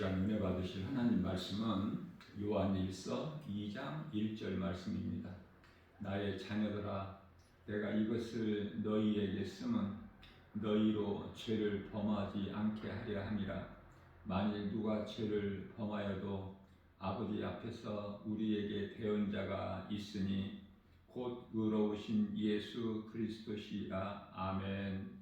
시간 은혜 받으실 하나님 말씀은 요한일서 2장 1절 말씀입니다. 나의 자녀들아, 내가 이것을 너희에게 쓰면 너희로 죄를 범하지 않게 하려 함이라. 만일 누가 죄를 범하여도 아버지 앞에서 우리에게 대언자가 있으니 곧 의로우신 예수 그리스도시라. 아멘.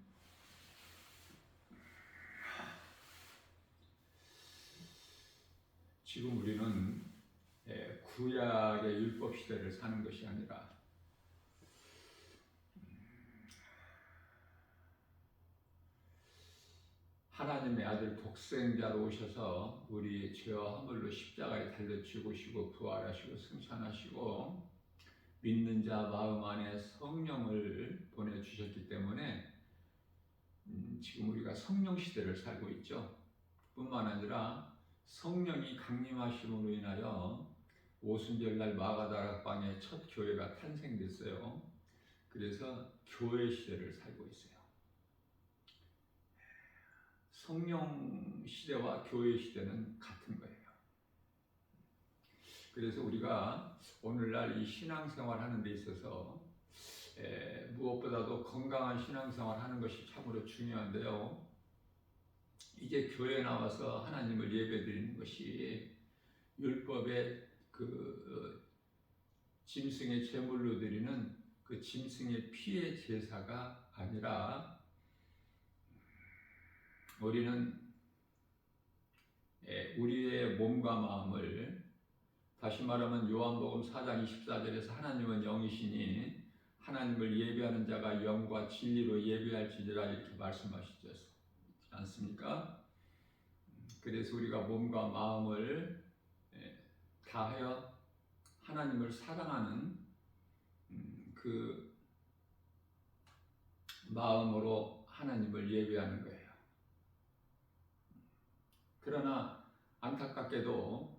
지금 우리는 구약의 율법 시대를 사는 것이 아니라 하나님의 아들 독생자로 오셔서 우리 죄와 허물로 십자가에 달려 죽으시고 부활하시고 승천하시고 믿는 자 마음 안에 성령을 보내주셨기 때문에 지금 우리가 성령 시대를 살고 있죠. 뿐만 아니라 성령이 강림하심으로 인하여 오순절날 마가다락방에 첫 교회가 탄생됐어요. 그래서 교회 시대를 살고 있어요. 성령 시대와 교회 시대는 같은 거예요. 그래서 우리가 오늘날 이 신앙생활 하는 데 있어서 무엇보다도 건강한 신앙생활 하는 것이 참으로 중요한데요. 이제 교회에 나와서 하나님을 예배드리는 것이 율법의 짐승의 제물로 드리는 그 짐승의 피의 제사가 아니라 우리는 우리의 몸과 마음을, 다시 말하면 요한복음 4장 24절에서 하나님은 영이시니 하나님을 예배하는 자가 영과 진리로 예배할지니라 이렇게 말씀하시지 않습니까? 그래서 우리가 몸과 마음을 다하여 하나님을 사랑하는 그 마음으로 하나님을 예배하는 거예요. 그러나 안타깝게도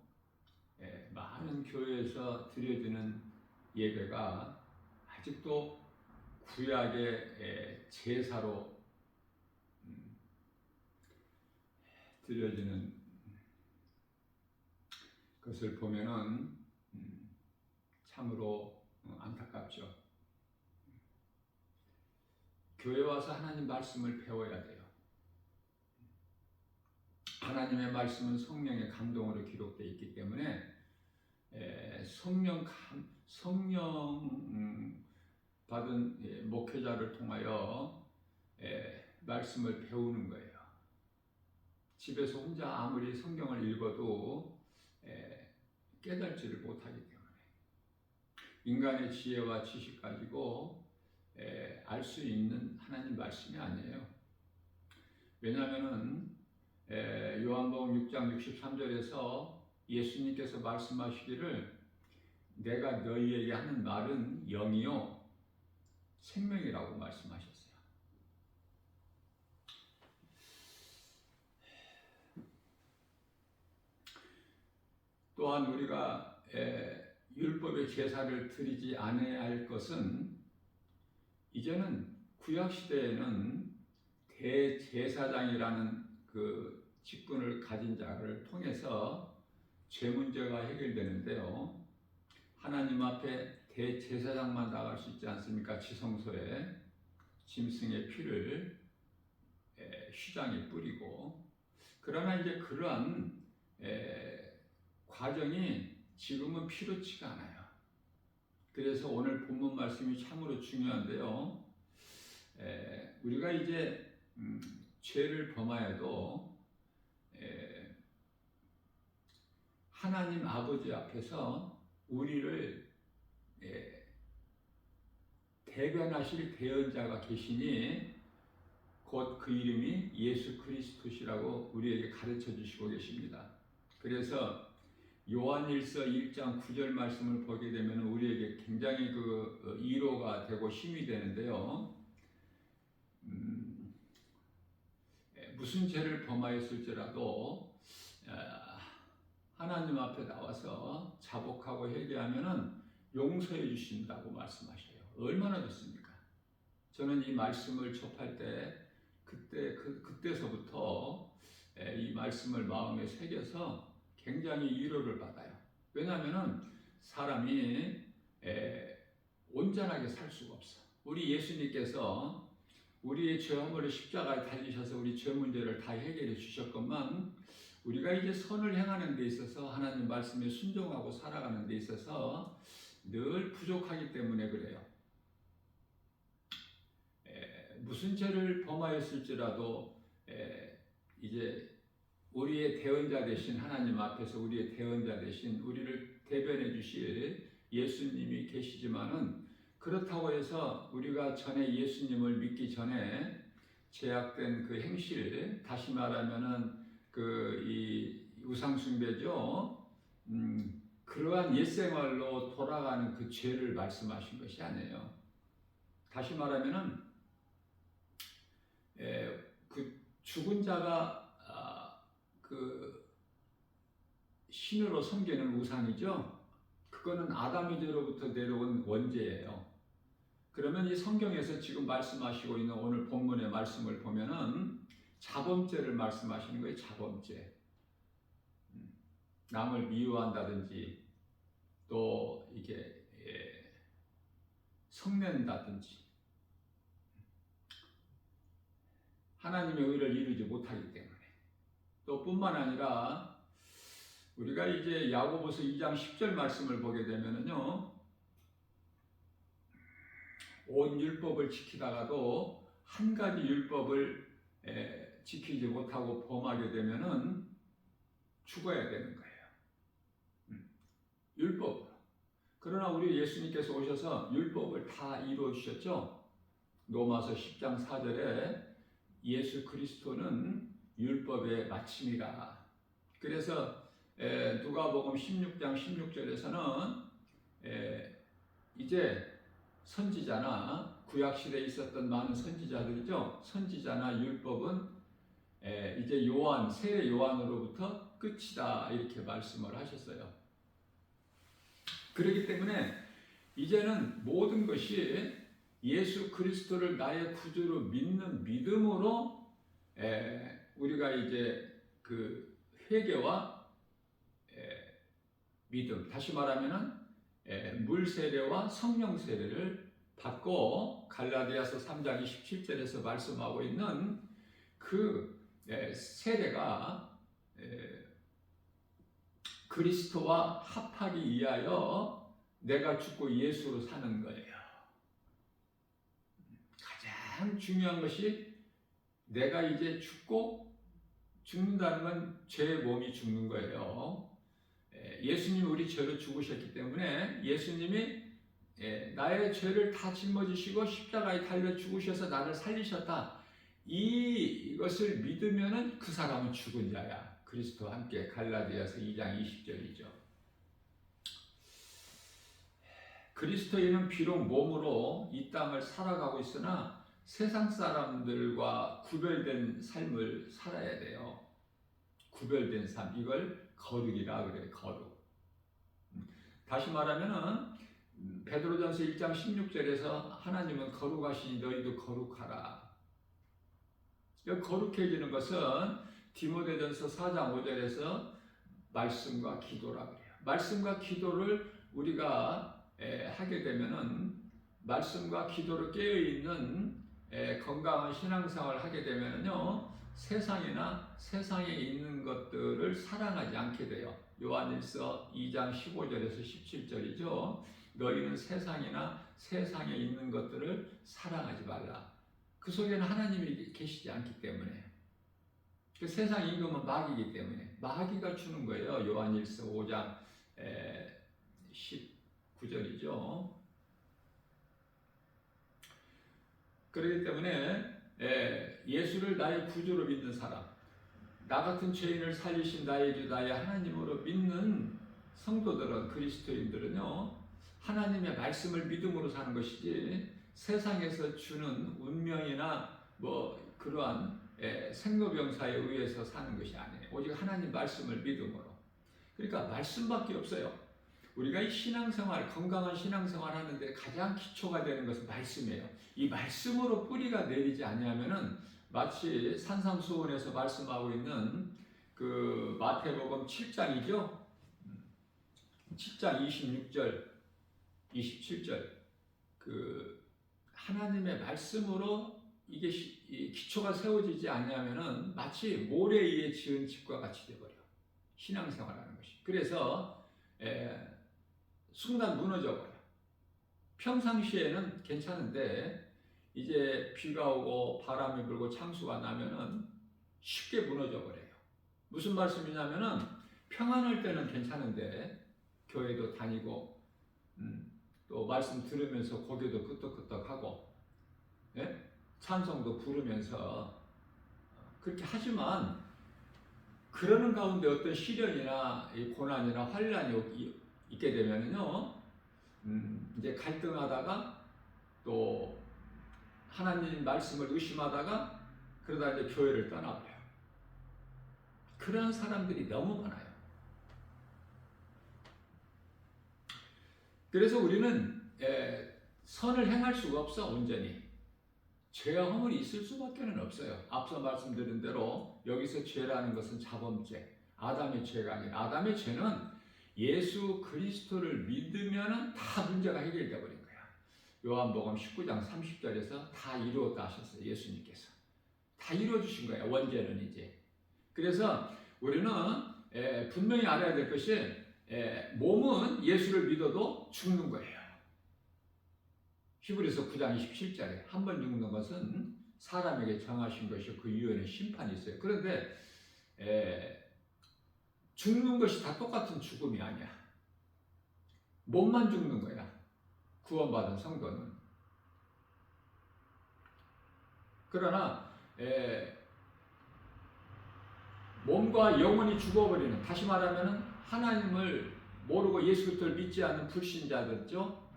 많은 교회에서 드려지는 예배가 아직도 구약의 제사로 드려지는 것을 보면은 참으로 안타깝죠. 교회 와서 하나님 말씀을 배워야 돼요. 하나님의 말씀은 성령의 감동으로 기록되어 있기 때문에 성령 받은 목회자를 통하여 말씀을 배우는 거예요. 집에서 혼자 아무리 성경을 읽어도 깨달지를 못하기 때문에 인간의 지혜와 지식 가지고 알 수 있는 하나님 말씀이 아니에요. 왜냐하면은 요한복음 6장 63절에서 예수님께서 말씀하시기를 내가 너희에게 하는 말은 영이요 생명이라고 말씀하셨어요. 또한 우리가 율법의 제사를 드리지 않아야 할 것은, 이제는 구약 시대에는 대제사장이라는 그 직분을 가진 자를 통해서 죄 문제가 해결되는데요. 하나님 앞에 대제사장만 나갈 수 있지 않습니까? 지성소에 짐승의 피를 휘장에 뿌리고. 그러나 이제 그러한 과정이 지금은 필요치가 않아요. 그래서 오늘 본문 말씀이 참으로 중요한데요. 우리가 이제 죄를 범하여도 하나님 아버지 앞에서 우리를 대변하실 대언자가 계시니 곧 그 이름이 예수 그리스도시라고 우리에게 가르쳐 주시고 계십니다. 그래서 요한일서 1장 9절 말씀을 보게 되면 우리에게 굉장히 위로가 되고 힘이 되는데요. 무슨 죄를 범하였을지라도 하나님 앞에 나와서 자복하고 회개하면은 용서해 주신다고 말씀하셔요. 얼마나 좋습니까? 저는 이 말씀을 접할 때 그때서부터 이 말씀을 마음에 새겨서 굉장히 위로를 받아요. 왜냐하면 사람이 온전하게 살 수가 없어. 우리 예수님께서 우리의 죄 허물을 십자가에 달리셔서 우리 죄 문제를 다 해결해 주셨건만 우리가 이제 선을 행하는 데 있어서 하나님 말씀에 순종하고 살아가는 데 있어서 늘 부족하기 때문에 그래요. 무슨 죄를 범하였을지라도 이제 우리의 대언자 되신 하나님 앞에서 우리의 대언자 되신 우리를 대변해 주실 예수님이 계시지만은 그렇다고 해서 우리가 전에 예수님을 믿기 전에 제약된 그 행실, 다시 말하면은 이 우상숭배죠. 그러한 옛생활로 돌아가는 그 죄를 말씀하신 것이 아니에요. 다시 말하면은 그 죽은 자가 그 신으로 섬기는 우상이죠. 그거는 아담 이제로부터 내려온 원죄예요. 그러면 이 성경에서 지금 말씀하시고 있는 오늘 본문의 말씀을 보면은 자범죄를 말씀하시는 거예요. 자범죄. 남을 미워한다든지 또 이게 성낸다든지 하나님의 의를 이루지 못하기 때문에 또 뿐만 아니라 우리가 이제 야고보서 2장 10절 말씀을 보게 되면은요, 온 율법을 지키다가도 한 가지 율법을 지키지 못하고 범하게 되면은 죽어야 되는 거예요. 율법으로. 그러나 우리 예수님께서 오셔서 율법을 다 이루어 주셨죠. 로마서 10장 4절에 예수 그리스도는 율법의 마침이라. 그래서 누가복음 16장 16절에서는 이제 선지자나 구약시대에 있었던 많은 선지자들이죠. 선지자나 율법은 이제 세례 요한으로부터 끝이다 이렇게 말씀을 하셨어요. 그렇기 때문에 이제는 모든 것이 예수 그리스도를 나의 구주로 믿는 믿음으로 우리가 이제 그 회개와 믿음, 다시 말하면은 물 세례와 성령 세례를 받고 갈라디아서 3장 27절에서 말씀하고 있는 그 세례가 그리스도와 합하기 위하여 내가 죽고 예수로 사는 거예요. 가장 중요한 것이 내가 이제 죽는다는 건 제 몸이 죽는 거예요. 예수님이 우리 죄로 죽으셨기 때문에 예수님이 나의 죄를 다 짊어지시고 십자가에 달려 죽으셔서 나를 살리셨다. 이것을 믿으면은 그 사람은 죽은 자야. 그리스도와 함께 갈라디아서 2장 20절이죠. 그리스도인은 비록 몸으로 이 땅을 살아가고 있으나 세상 사람들과 구별된 삶을 살아야 돼요. 구별된 삶, 이걸 거룩이라 그래요. 거룩. 다시 말하면은 베드로전서 1장 16절에서 하나님은 거룩하시니 너희도 거룩하라. 거룩해지는 것은 디모데전서 4장 5절에서 말씀과 기도라 그래요. 말씀과 기도를 우리가 하게 되면은 말씀과 기도로 깨어 있는 건강한 신앙생활을 하게 되면은요, 세상이나 세상에 있는 것들을 사랑하지 않게 돼요. 요한일서 2장 15절에서 17절이죠. 너희는 세상이나 세상에 있는 것들을 사랑하지 말라. 그 속에는 하나님이 계시지 않기 때문에. 그 세상 임금은 마귀이기 때문에 마귀가 주는 거예요. 요한일서 5장 19절이죠. 그렇기 때문에 예수를 나의 구주로 믿는 사람, 나 같은 죄인을 살리신 나의 주 나의 하나님으로 믿는 성도들은, 그리스도인들은요, 하나님의 말씀을 믿음으로 사는 것이지 세상에서 주는 운명이나 그러한 생로병사에 의해서 사는 것이 아니에요. 오직 하나님 말씀을 믿음으로. 그러니까 말씀밖에 없어요. 우리가 이 신앙생활, 건강한 신앙생활 하는데 가장 기초가 되는 것은 말씀이에요. 이 말씀으로 뿌리가 내리지 않으면은 마치 산상수훈에서 말씀하고 있는 그 마태복음 7장이죠. 7장 26절, 27절. 그 하나님의 말씀으로 이게 이 기초가 세워지지 않냐면은 마치 모래 위에 지은 집과 같이 돼버려. 신앙생활하는 것이. 그래서 순간 무너져 버려. 평상시에는 괜찮은데 이제 비가 오고 바람이 불고 창수가 나면은 쉽게 무너져 버려요. 무슨 말씀이냐면은 평안할 때는 괜찮은데 교회도 다니고 또 말씀 들으면서 고개도 끄덕끄덕하고 예? 찬송도 부르면서 그렇게 하지만 그러는 가운데 어떤 시련이나 고난이나 환란이 있게 되면은요 이제 갈등하다가 또 하나님 말씀을 의심하다가 그러다 이제 교회를 떠나버려요. 그런 사람들이 너무 많아요. 그래서 우리는 선을 행할 수가 없어. 온전히 죄와 허물이 있을 수밖에 없어요. 앞서 말씀드린 대로 여기서 죄라는 것은 자범죄, 아담의 죄가 아니라 아담의 죄는 예수 그리스도를 믿으면 다 문제가 해결되어 버린 거야. 요한복음 19장 30절에서 다 이루었다 하셨어요. 예수님께서 다 이루어 주신 거예요. 원죄는 이제. 그래서 우리는 분명히 알아야 될 것이 몸은 예수를 믿어도 죽는 거예요. 히브리서 9장 27절에 한 번 죽는 것은 사람에게 정하신 것이 그 이후에는 심판이 있어요. 그런데 죽는 것이 다 똑같은 죽음이 아니야. 몸만 죽는 거야. 구원받은 성도는. 그러나 몸과 영혼이 죽어버리는, 다시 말하면 하나님을 모르고 예수 그리스도를 믿지 않는 불신자들죠.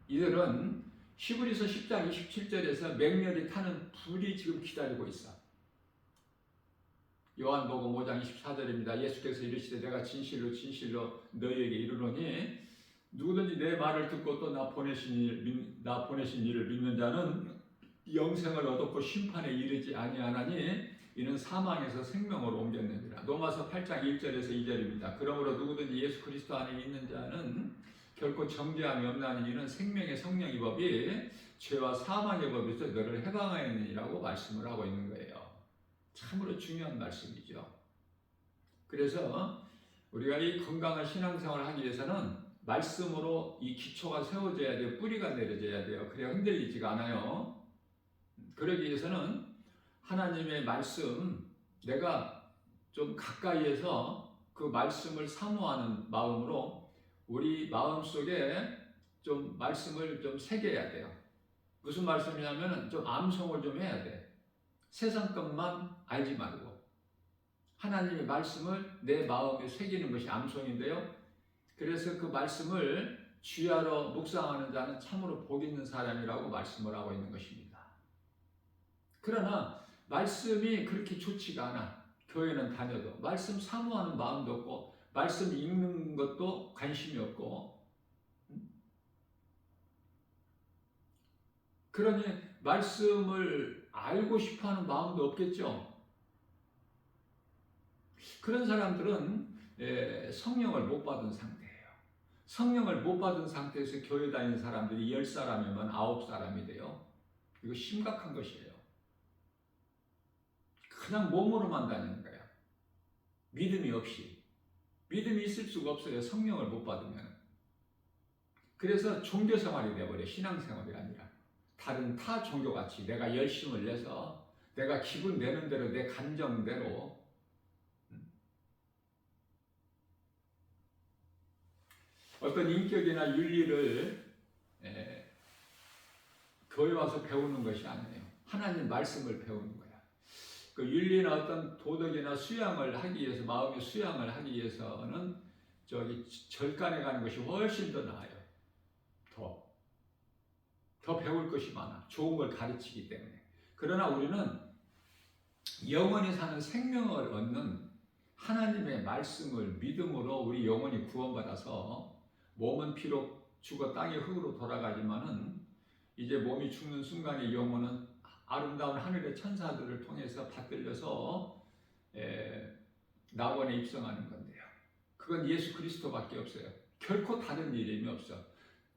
이들은 히브리서 10장 27절에서 맹렬히 타는 불이 지금 기다리고 있어. 요한복음 5장 24절입니다. 예수께서 이르시되 내가 진실로 진실로 너희에게 이르노니 누구든지 내 말을 듣고 또 나 보내신 이를 믿는 자는 영생을 얻었고 심판에 이르지 아니하나니 이는 사망에서 생명으로 옮겼느니라. 로마서 8장 1절에서 2절입니다. 그러므로 누구든지 예수 그리스도 안에 있는 자는 결코 정죄함이 없나니 이는 생명의 성령의 법이 죄와 사망의 법에서 너를 해방하였느니라고 말씀을 하고 있는 거예요. 참으로 중요한 말씀이죠. 그래서 우리가 이 건강한 신앙생활을 하기 위해서는 말씀으로 이 기초가 세워져야 돼요. 뿌리가 내려져야 돼요. 그래야 흔들리지가 않아요. 그러기 위해서는 하나님의 말씀, 내가 좀 가까이에서 그 말씀을 사모하는 마음으로 우리 마음속에 좀 말씀을 좀 새겨야 돼요. 무슨 말씀이냐면 좀 암송을 좀 해야 돼. 세상 것만 알지 말고 하나님의 말씀을 내 마음에 새기는 것이 암송인데요. 그래서 그 말씀을 주야로 묵상하는 자는 참으로 복 있는 사람이라고 말씀을 하고 있는 것입니다. 그러나 말씀이 그렇게 좋지가 않아. 교회는 다녀도 말씀 사모하는 마음도 없고 말씀 읽는 것도 관심이 없고 그러니 말씀을 알고 싶어하는 마음도 없겠죠. 그런 사람들은 성령을 못 받은 상태예요. 성령을 못 받은 상태에서 교회 다니는 사람들이 10사람이면 9사람이 돼요. 이거 심각한 것이에요. 그냥 몸으로만 다니는 거예요. 믿음이 없이. 믿음이 있을 수가 없어요. 성령을 못 받으면. 그래서 종교생활이 되어버려요. 신앙생활이 아니라. 다른 타 종교같이 내가 열심을 내서 내가 기분 내는 대로 내 감정대로 어떤 인격이나 윤리를 교회 와서 배우는 것이 아니에요. 하나님 말씀을 배우는 거야. 그 윤리나 어떤 도덕이나 수양을 하기 위해서, 마음의 수양을 하기 위해서는 절간에 가는 것이 훨씬 더 나아요. 더 배울 것이 많아. 좋은 걸 가르치기 때문에. 그러나 우리는 영원히 사는 생명을 얻는 하나님의 말씀을 믿음으로 우리 영혼이 구원받아서 몸은 비록 죽어 땅의 흙으로 돌아가지만은 이제 몸이 죽는 순간에 영혼은 아름다운 하늘의 천사들을 통해서 받들려서 낙원에 입성하는 건데요. 그건 예수 그리스도밖에 없어요. 결코 다른 이름이 없어.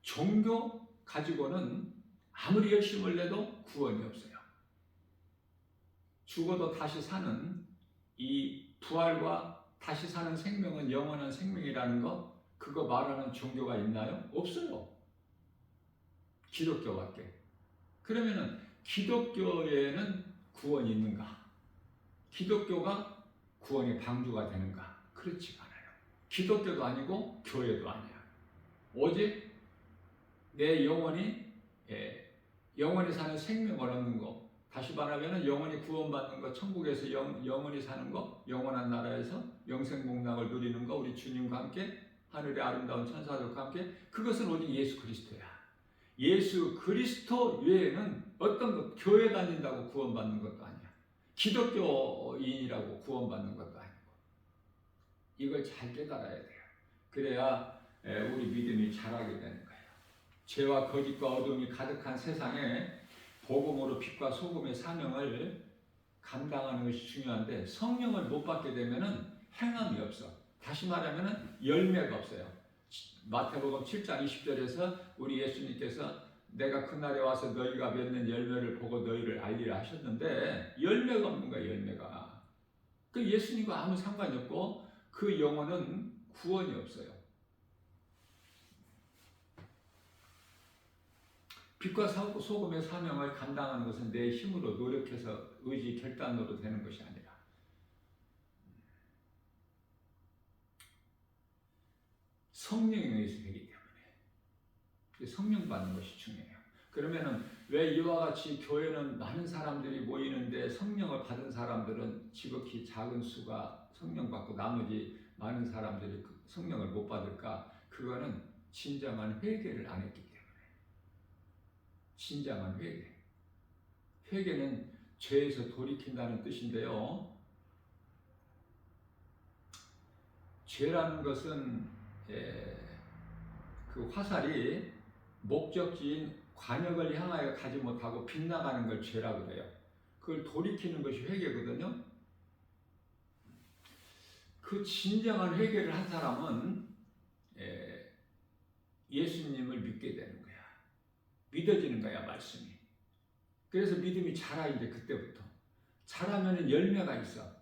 종교 가지고는 아무리 열심을 내도 구원이 없어요. 죽어도 다시 사는 이 부활과 다시 사는 생명은 영원한 생명이라는 거, 그거 말하는 종교가 있나요? 없어요. 기독교밖에. 그러면은 기독교에는 구원이 있는가? 기독교가 구원의 방주가 되는가? 그렇지가 않아요. 기독교도 아니고 교회도 아니야. 오직 내 영혼이 영원히 사는 생명을 얻는 거, 다시 말하면 영원히 구원받는 거, 천국에서 영원히 사는 거, 영원한 나라에서 영생복락을 누리는 거, 우리 주님과 함께 하늘의 아름다운 천사들과 함께, 그것은 오직 예수 그리스도야. 예수 그리스도 외에는 어떤 것, 교회 다닌다고 구원받는 것도 아니야. 기독교인이라고 구원받는 것도 아니고. 이걸 잘 깨달아야 돼요. 그래야 우리 믿음이 자라게 되는 거예요. 죄와 거짓과 어둠이 가득한 세상에 복음으로 빛과 소금의 사명을 감당하는 것이 중요한데, 성령을 못 받게 되면은 행함이 없어. 다시 말하면은 열매가 없어요. 마태복음 7장 20절에서 우리 예수님께서 내가 그날에 와서 너희가 맺는 열매를 보고 너희를 알리라 하셨는데, 열매가 없는 거야, 열매가. 그 예수님과 아무 상관이 없고 그 영혼은 구원이 없어요. 빛과 소금의 사명을 감당하는 것은 내 힘으로 노력해서 의지 결단으로 되는 것이 아니라 성령에 의해서 되기 때문에 성령 받는 것이 중요해요. 그러면은 왜 이와 같이 교회는 많은 사람들이 모이는데 성령을 받은 사람들은 지극히 작은 수가 성령 받고 나머지 많은 사람들이 성령을 못 받을까? 그거는 진정한 회개를 안 했기 때문에. 진정한 회개. 회개는 죄에서 돌이킨다는 뜻인데요. 죄라는 것은 그 화살이 목적지인 관역을 향하여 가지 못하고 빗나가는 걸 죄라고 그래요. 그걸 돌이키는 것이 회개거든요. 그 진정한 회개를 한 사람은 예수님을 믿게 되는 거야. 믿어지는 거야, 말씀이. 그래서 믿음이 자라. 이제 그때부터 자라면은 열매가 있어.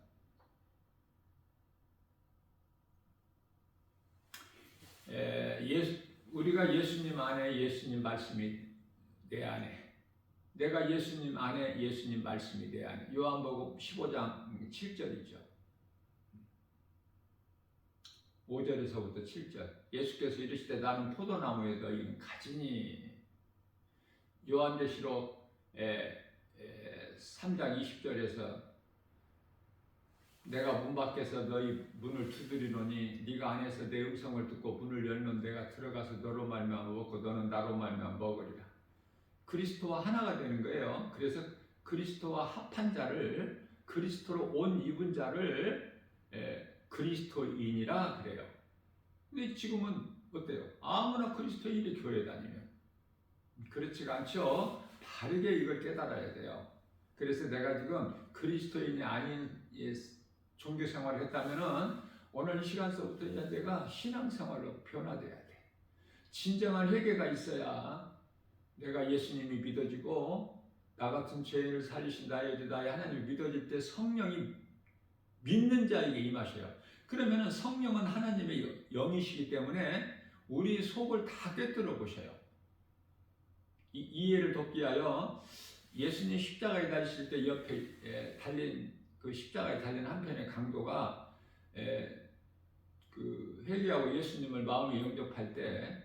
우리가 예수님 안에, 예수님 말씀이 내 안에, 내가 예수님 안에, 예수님 말씀이 내 안에. 요한복음 15장 7절이죠. 5절에서부터 7절. 예수께서 이르시되 나는 포도나무에 너희는 가지니. 요한계시록 3장 20절에서 내가 문 밖에서 너희 문을 두드리노니 네가 안에서 내 음성을 듣고 문을 열면 내가 들어가서 너로 말미암아 먹고 너는 나로 말미암아 먹으리라. 그리스도와 하나가 되는 거예요. 그래서 그리스도와 합한 자를, 그리스도로 옷 입은 자를 그리스도인이라 그래요. 근데 지금은 어때요? 아무나 그리스도인이 교회 다니면 그렇지가 않죠. 바르게 이걸 깨달아야 돼요. 그래서 내가 지금 그리스도인이 아닌 종교 생활을 했다면은 오늘 이 시간서부터 이제 내가 신앙생활로 변화돼야 돼. 진정한 회개가 있어야 내가 예수님이 믿어지고 나 같은 죄인을 살리신 나의 하나님이 믿어질 때 성령이 믿는 자에게 임하셔요. 그러면은 성령은 하나님의 영이시기 때문에 우리 속을 다 꿰뚫어 보셔요. 이해를 돕기 위하여 예수님 십자가에 달리실 때 옆에 달린 그 십자가에 달린 한편의 강도가 그 회개하고 예수님을 마음에 영접할 때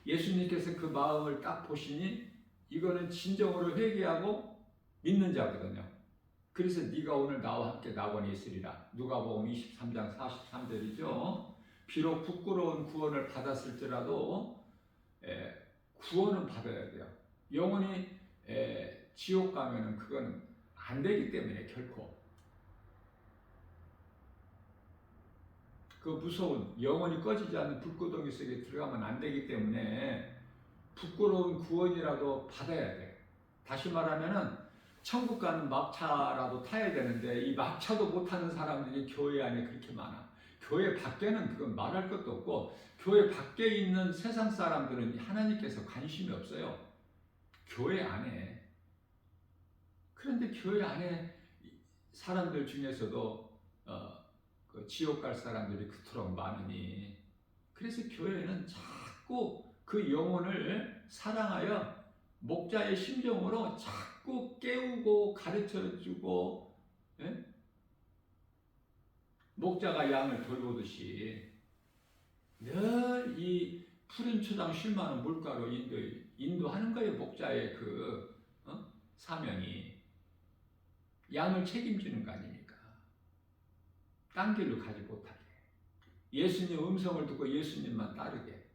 예수님께서 그 마음을 딱 보시니 이거는 진정으로 회개하고 믿는 자거든요. 그래서 네가 오늘 나와 함께 낙원에 있으리라. 누가복음 23장 43절이죠. 비록 부끄러운 구원을 받았을지라도 구원은 받아야 돼요. 영원히 지옥 가면은 그건 안 되기 때문에 결코 그 무서운 영원히 꺼지지 않는 불구덩이 속에 들어가면 안 되기 때문에 부끄러운 구원이라도 받아야 돼. 다시 말하면은 천국 가는 막차라도 타야 되는데 이 막차도 못 타는 사람들이 교회 안에 그렇게 많아. 교회 밖에는 그건 말할 것도 없고 교회 밖에 있는 세상 사람들은 하나님께서 관심이 없어요. 교회 안에. 그런데 교회 안에 사람들 중에서도 그 지옥 갈 사람들이 그토록 많으니 그래서 교회는 자꾸 그 영혼을 사랑하여 목자의 심정으로 자꾸 깨우고 가르쳐주고 예? 목자가 양을 돌보듯이 늘 이 푸른 초장 쉴 만한 물가로 인도하는 거예요. 목자의 그 사명이 양을 책임지는 거 아닙니까? 딴 길로 가지 못하게 예수님 음성을 듣고 예수님만 따르게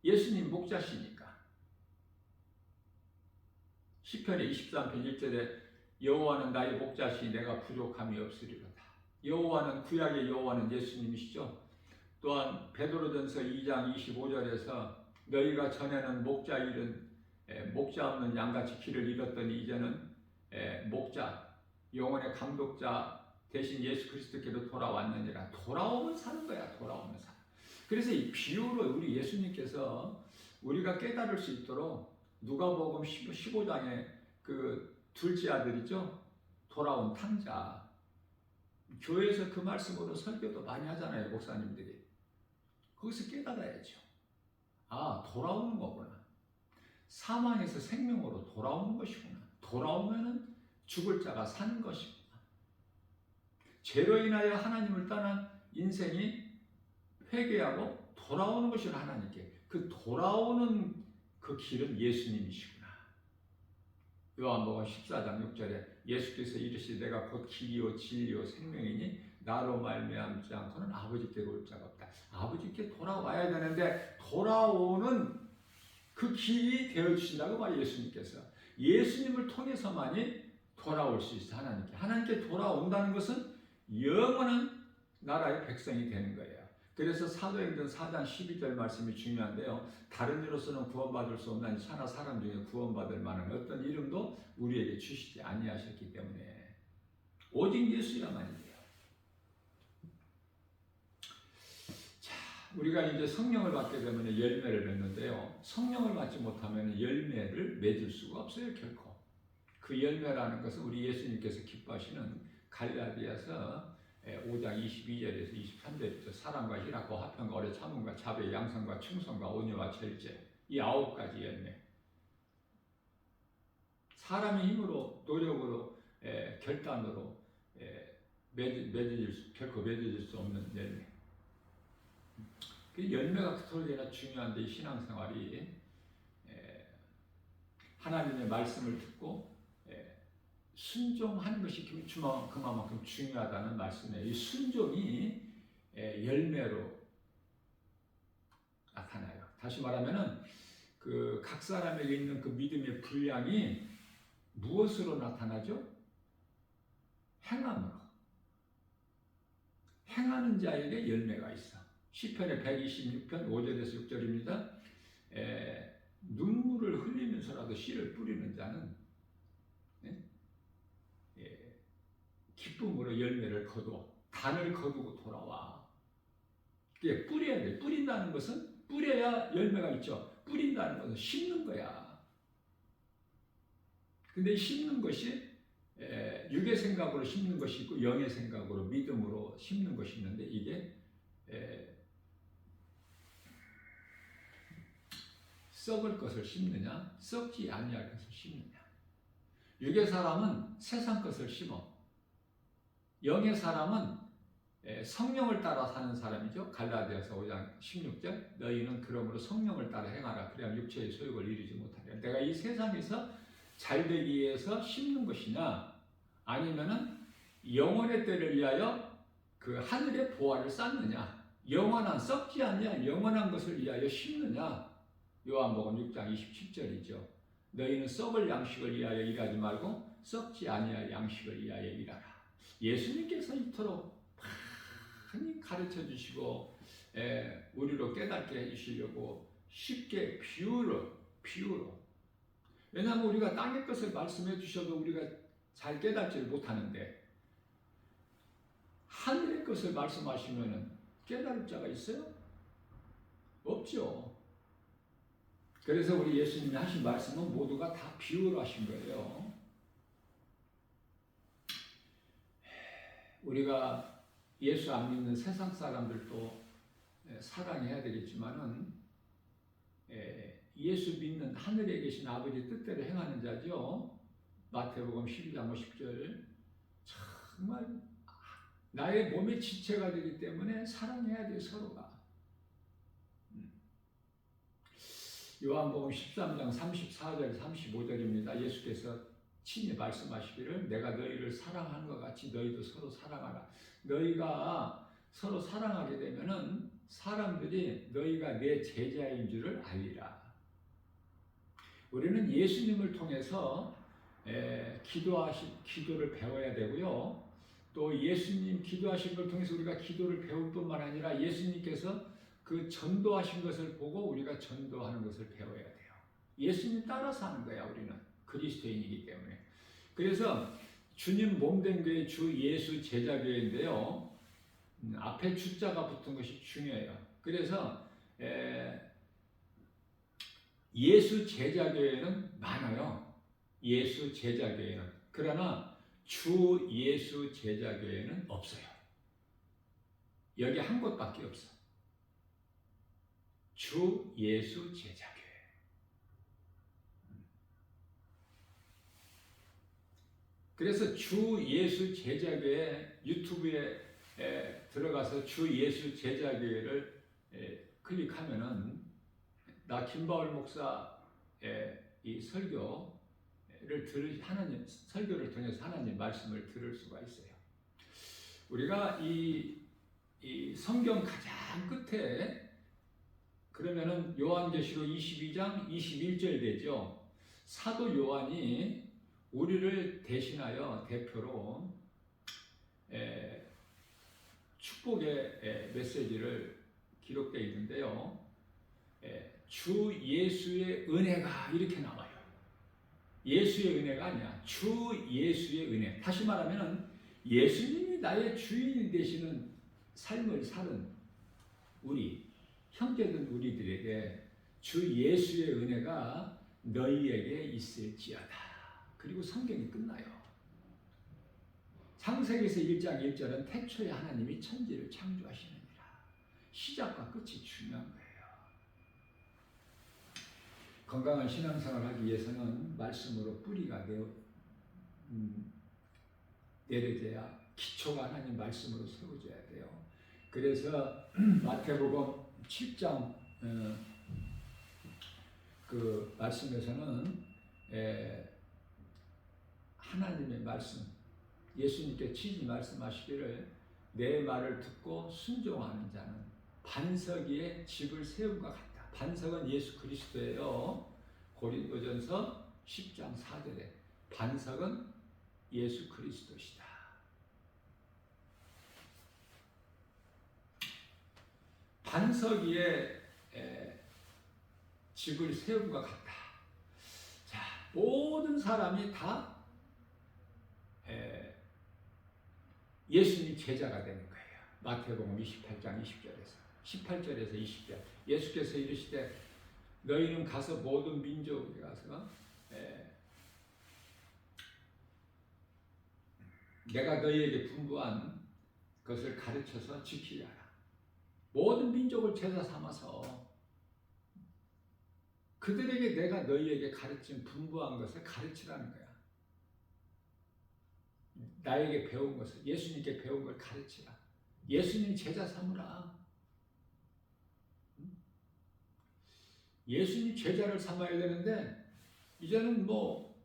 예수님 목자시니까 시편의 23편 1절에 여호와는 나의 목자시니 내가 부족함이 없으리로다. 여호와는 구약의 여호와는 예수님이시죠. 또한 베드로전서 2장 25절에서 너희가 전에는 목자 없는 양같이 길을 잃었더니 이제는 목자 영혼의 감독자 대신 예수 그리스도께로 돌아왔느니라. 돌아오면 사는 거야. 돌아오면 사. 그래서 이 비유로 우리 예수님께서 우리가 깨달을 수 있도록 누가복음 15장에 그 둘째 아들이죠. 돌아온 탕자. 교회에서 그 말씀으로 설교도 많이 하잖아요. 목사님들이. 거기서 깨달아야죠. 아, 돌아오는 거구나. 사망에서 생명으로 돌아오는 것이구나. 돌아오면은 죽을 자가 사는 것이구나. 죄로 인하여 하나님을 떠난 인생이 회개하고 돌아오는 것이구나. 하나님께. 그 돌아오는 그 길은 예수님이시구나. 요한복음 14장 6절에 예수께서 이르시되 내가 곧 길이요 진리요 생명이니 나로 말미암지 않고는 아버지께로 올 자가 없다. 아버지께 돌아와야 되는데 돌아오는 그 길이 되어주신다고 말 예수님께서. 예수님을 통해서만이 돌아올 수 있어. 하나님께 돌아온다는 것은 영원한 나라의 백성이 되는 거예요. 그래서 사도행전 4장 12절 말씀이 중요한데요. 다른 이로서는 구원받을 수 없나니 차나 사람 중에 구원받을 만한 어떤 이름도 우리에게 주시지 아니하셨기 때문에 오직 예수야만이 돼요. 자, 우리가 이제 성령을 받게 되면 열매를 맺는데요. 성령을 받지 못하면 열매를 맺을 수가 없어요. 결코. 그 열매라는 것은 우리 예수님께서 기뻐하시는 갈라디아서 5장 22절에서 23절이죠. 사랑과 희락과 화평과 오래 참음과 자비, 양성과 충성과 온유와 절제. 이 9가지 열매. 사람의 힘으로, 노력으로, 결단으로 결코 맺어질 수 없는 열매. 그 열매가 그토록 중요한데 이 신앙생활이 하나님의 말씀을 듣고 순종하는 것이 그만큼 중요하다는 말씀이에요. 이 순종이 열매로 나타나요. 다시 말하면은 그 각 사람에게 있는 그 믿음의 분량이 무엇으로 나타나죠? 행함으로. 행하는 자에게 열매가 있어. 시편의 126편 5절에서 6절입니다. 눈물을 흘리면서라도 씨를 뿌리는 자는 기쁨으로 열매를 거두어 단을 거두고 돌아와. 이게 뿌려야 돼. 뿌린다는 것은 뿌려야 열매가 있죠. 뿌린다는 것은 심는 거야. 근데 심는 것이 육의 생각으로 심는 것이 있고 영의 생각으로 믿음으로 심는 것이 있는데 이게 썩을 것을 심느냐 썩지 아니할 것을 심느냐. 육의 사람은 세상 것을 심어 영의 사람은 성령을 따라 사는 사람이죠. 갈라디아서 5장 16절 너희는 그러므로 성령을 따라 행하라. 그래야 육체의 소욕을 이루지 못하리라. 내가 이 세상에서 잘되기 위해서 심는 것이냐 아니면은 영원의 때를 위하여 그 하늘의 보화를 쌓느냐 영원한 썩지 않냐 영원한 것을 위하여 심느냐. 요한복음 6장 27절이죠. 너희는 썩을 양식을 위하여 일하지 말고 썩지 아니할 양식을 위하여 일하라. 예수님께서 이토록 많이 가르쳐 주시고 우리로 깨닫게 해주시려고 쉽게 비유로 왜냐하면 우리가 땅의 것을 말씀해 주셔도 우리가 잘 깨닫지를 못하는데 하늘의 것을 말씀하시면 깨달을 자가 있어요? 없죠. 그래서 우리 예수님이 하신 말씀은 모두가 다 비유로 하신 거예요. 우리가 예수 안 믿는 세상 사람들도 사랑해야 되겠지만은 예수 믿는 하늘에 계신 아버지 뜻대로 행하는 자죠. 마태복음 12장 50절. 정말 나의 몸의 지체가 되기 때문에 사랑해야 돼 서로가. 요한복음 13장 34절 35절입니다. 예수께서 친히 말씀하시기를 내가 너희를 사랑하는 것 같이 너희도 서로 사랑하라. 너희가 서로 사랑하게 되면은 사람들이 너희가 내 제자인 줄을 알리라. 우리는 예수님을 통해서 기도를 배워야 되고요. 또 예수님 기도하신 걸 통해서 우리가 기도를 배울 뿐만 아니라 예수님께서 그 전도하신 것을 보고 우리가 전도하는 것을 배워야 돼요. 예수님 따라서 하는 거야. 우리는 그리스도인이기 때문에. 그래서 주님 몸된 교회 주 예수 제자교회인데요. 앞에 주자가 붙은 것이 중요해요. 그래서 예수 제자교회는 많아요. 예수 제자교회는. 그러나 주 예수 제자교회는 없어요. 여기 한 곳밖에 없어. 주 예수 제자교회. 그래서 주 예수 제자교회 유튜브에 들어가서 주 예수 제자교회를 클릭하면은 나 김바울 목사의 이 설교를 하나님 설교를 통해서 하나님 말씀을 들을 수가 있어요. 우리가 이 성경 가장 끝에 그러면은 요한계시록 22장 21절 되죠. 사도 요한이 우리를 대신하여 대표로 축복의 메시지를 기록되어 있는데요. 주 예수의 은혜가 이렇게 나와요. 예수의 은혜가 아니야. 주 예수의 은혜. 다시 말하면 예수님이 나의 주인이 되시는 삶을 사는 우리 형제된 우리들에게 주 예수의 은혜가 너희에게 있을지어다. 그리고 성경이 끝나요. 창세기에서 1장 1절은 태초에 하나님이 천지를 창조하시느니라. 시작과 끝이 중요한 거예요. 건강한 신앙생활을 하기 위해서는 말씀으로 뿌리가 내려져야 기초가 하나님 말씀으로 세워져야 돼요. 그래서 마태복음 7장 그 말씀에서는 하나님의 말씀, 예수님께 친히 말씀하시기를 내 말을 듣고 순종하는 자는 반석 위에 집을 세운 것 같다. 반석은 예수 그리스도예요. 고린도전서 10장 4절에 반석은 예수 그리스도시다. 반석 위에 집을 세운 것 같다. 자, 모든 사람이 다 예수님 제자가 되는 거예요. 마태복음 28장 20절에서 18절에서 20절 예수께서 이르시되 너희는 가서 모든 민족에 가서 내가 너희에게 분부한 것을 가르쳐서 지키게 하라. 모든 민족을 제자 삼아서 그들에게 내가 너희에게 가르친 분부한 것을 가르치라는 거야. 나에게 배운 것을, 예수님께 배운 걸 가르치라. 예수님 제자 삼으라. 예수님 제자를 삼아야 되는데 이제는 뭐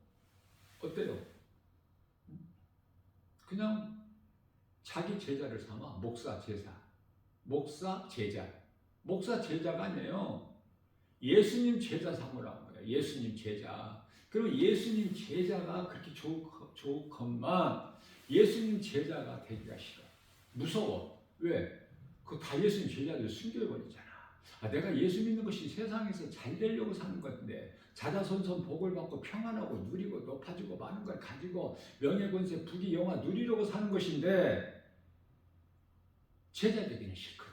어때요? 그냥 자기 제자를 삼아. 목사 제자. 목사 제자. 목사 제자가 아니에요. 예수님 제자 삼으라는 거예요. 예수님 제자. 그리고 예수님 제자가 그렇게 좋건만 예수님 제자가 되기가 싫어. 무서워. 왜? 그거 다 예수님 제자들 숨겨버리잖아. 내가 예수 믿는 것이 세상에서 잘 되려고 사는 건데 자자손손 복을 받고 평안하고 누리고 높아지고 많은 걸 가지고 명예권세 부귀 영화 누리려고 사는 것인데 제자 되기는 싫거든.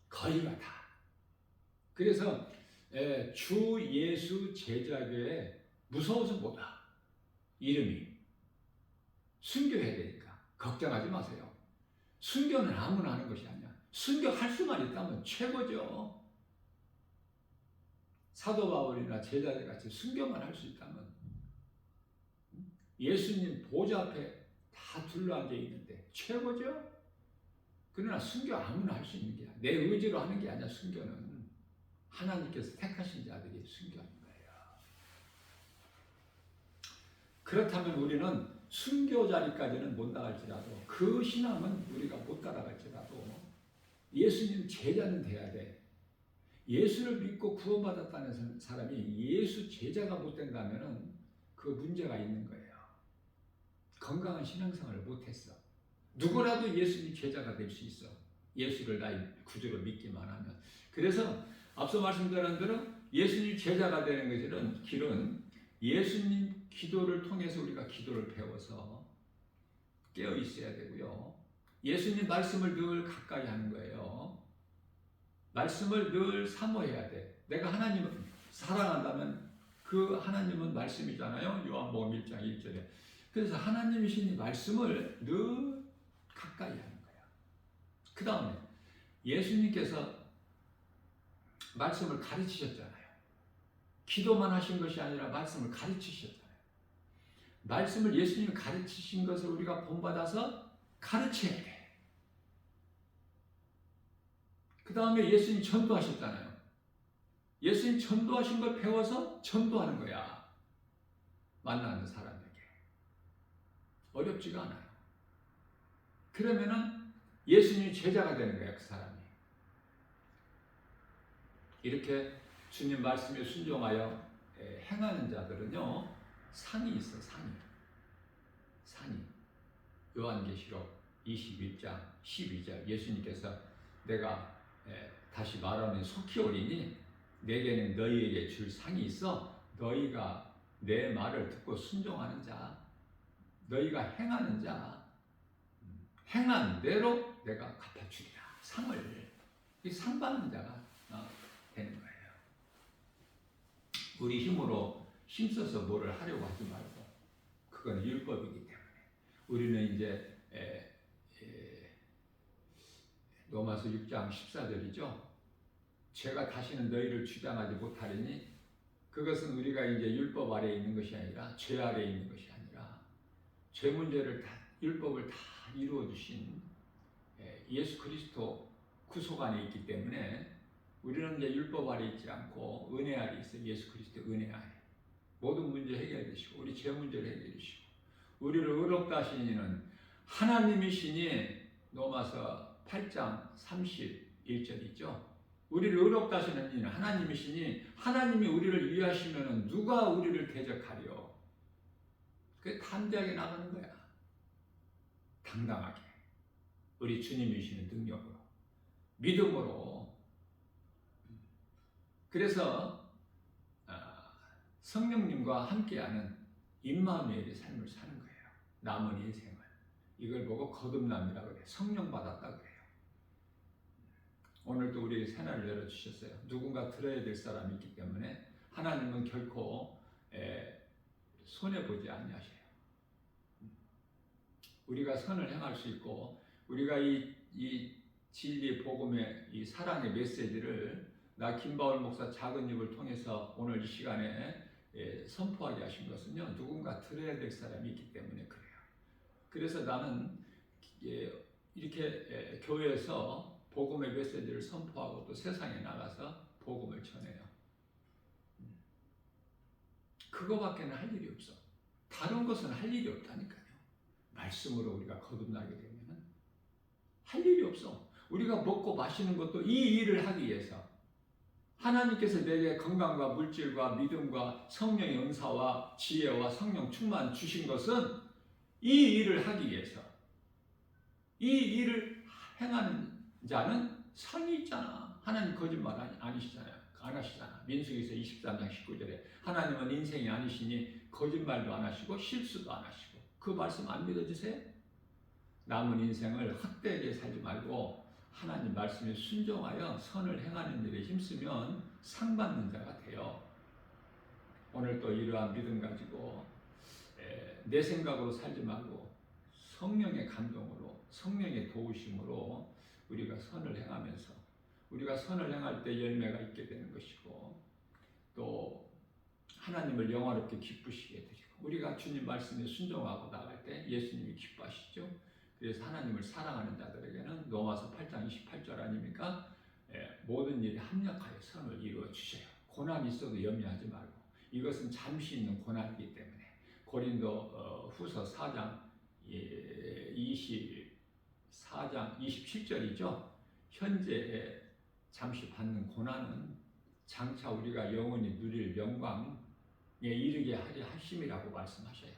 거의가 다. 그래서 주 예수 제자교회 무서워서 뭐다. 이름이 순교해야 되니까 걱정하지 마세요. 순교는 아무나 하는 것이 아니야. 순교할 수만 있다면 최고죠. 사도 바울이나 제자들 같이 순교만 할 수 있다면 예수님 보좌 앞에 다 둘러앉아 있는데 최고죠. 그러나 순교 아무나 할 수 있는 게 아니야. 내 의지로 하는 게 아니야. 순교는 하나님께서 택하신 자들이 순교하는 거예요. 그렇다면 우리는 순교 자리까지는 못 나갈지라도 그 신앙은 우리가 못 따라갈지라도 예수님 제자는 돼야 돼. 예수를 믿고 구원받았다는 사람이 예수 제자가 못 된다면 그 문제가 있는 거예요. 건강한 신앙생활을 못했어. 누구라도 예수님 제자가 될 수 있어. 예수를 나의 구주로 믿기만 하면. 그래서 앞서 말씀드린 대로 예수님 제자가 되는 것은 길은 예수님 기도를 통해서 우리가 기도를 배워서 깨어 있어야 되고요. 예수님 말씀을 늘 가까이 하는 거예요. 말씀을 늘 사모해야 돼. 내가 하나님을 사랑한다면 그 하나님은 말씀이잖아요. 요한복음 1장 1절에. 그래서 하나님이신 이 말씀을 늘 가까이 하는 거야. 그 다음에 예수님께서 말씀을 가르치셨잖아요. 기도만 하신 것이 아니라 말씀을 가르치셨잖아요. 말씀을 예수님이 가르치신 것을 우리가 본받아서 가르쳐야 돼. 그 다음에 예수님 전도하셨잖아요. 예수님 전도하신 걸 배워서 전도하는 거야. 만나는 사람에게. 어렵지가 않아요. 그러면은 예수님이 제자가 되는 거야, 그 사람이. 이렇게 주님 말씀에 순종하여 행하는 자들은요, 상이 있어, 상이. 요한계시록 21장 12절 예수님께서 내가 다시 말하면 속히 오리니 내게는 너희에게 줄 상이 있어. 너희가 내 말을 듣고 순종하는 자, 너희가 행하는 자, 행한 대로 내가 갚아주리라. 상을. 이 상 받는 자가 되는 거예요. 우리 힘으로 힘써서 뭐를 하려고 하지 말고 그건 율법이기 때문에 우리는 이제 로마서 6장 14절이죠. 죄가 다시는 너희를 주장하지 못하리니 그것은 우리가 이제 율법 아래에 있는 것이 아니라 죄 아래에 있는 것이 아니라 죄 문제를 다 율법을 다 이루어 주신 예수 그리스도 구속 안에 있기 때문에 우리는 이제 율법 아래 있지 않고 은혜 아래 있어요. 예수 그리스도 은혜 아래 모든 문제 해결되시고 우리 죄 문제를 해결되시고 우리를 의롭다 하신 이는 하나님이시니 로마서 8장 31절이죠. 우리를 의롭다 하시는 이는 하나님이시니 하나님이 우리를 위하시면 누가 우리를 대적하리요. 그게 담대하게 나가는 거야. 당당하게. 우리 주님이시는 능력으로. 믿음으로. 그래서 성령님과 함께하는 임마누엘의 삶을 사는 거예요. 남은 인생을. 이걸 보고 거듭남이라고 그래요. 성령 받았다 그래요. 오늘도 우리에게 새날을 열어주셨어요. 누군가 들어야 될 사람이 있기 때문에 하나님은 결코 손해보지 아니하셔요. 우리가 선을 행할 수 있고 우리가 이 진리 복음의 이 사랑의 메시지를 나 김바울 목사 작은 입을 통해서 오늘 이 시간에 선포하게 하신 것은요. 누군가 들어야 될 사람이 있기 때문에 그래요. 그래서 나는 이렇게 교회에서 복음의 메시지를 선포하고 또 세상에 나가서 복음을 전해요. 그거밖에는 할 일이 없어. 다른 것은 할 일이 없다니까요. 말씀으로 우리가 거듭나게 되면 할 일이 없어. 우리가 먹고 마시는 것도 이 일을 하기 위해서 하나님께서 내게 건강과 물질과 믿음과 성령의 은사와 지혜와 성령 충만 주신 것은 이 일을 하기 위해서 이 일을 행하는 자는 상이 있잖아. 하나님 거짓말 아니시잖아요. 안 하시잖아. 민수기서 23장 19절에 하나님은 인생이 아니시니 거짓말도 안 하시고 실수도 안 하시고. 그 말씀 안 믿어지세요? 남은 인생을 헛되게 살지 말고 하나님 말씀에 순종하여 선을 행하는 일에 힘쓰면 상 받는 자가 돼요. 오늘 또 이러한 믿음 가지고 내 생각으로 살지 말고 성령의 감동으로, 성령의 도우심으로 우리가 선을 행하면서, 우리가 선을 행할 때 열매가 있게 되는 것이고, 또 하나님을 영화롭게 기쁘시게 드리고, 우리가 주님 말씀에 순종하고 나갈 때 예수님이 기뻐하시죠. 그래서 하나님을 사랑하는 자들에게는 로마서 8장 28절 아닙니까? 모든 일에 합력하여 선을 이루어 주셔요. 고난이 있어도 염려하지 말고, 이것은 잠시 있는 고난이기 때문에. 고린도 후서 4장 24장 27절이죠. 현재 잠시 받는 고난은 장차 우리가 영원히 누릴 영광에 이르게 하려 하심이라고 말씀하셔요.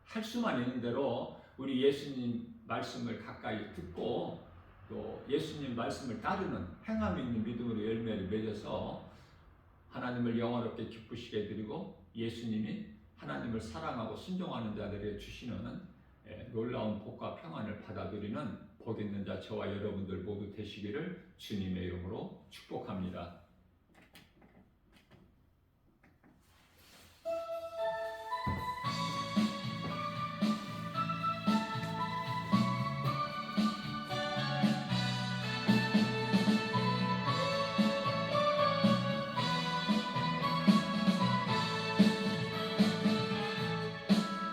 할 수만 있는 대로 우리 예수님 말씀을 가까이 듣고 또 예수님 말씀을 따르는 행함 있는 믿음으로 열매를 맺어서 하나님을 영화롭게 기쁘시게 해드리고 예수님이 하나님을 사랑하고 순종하는 자들에게 주시는 놀라운 복과 평안을 받아들이는 복 있는 자 저와 여러분들 모두 되시기를 주님의 이름으로 축복합니다.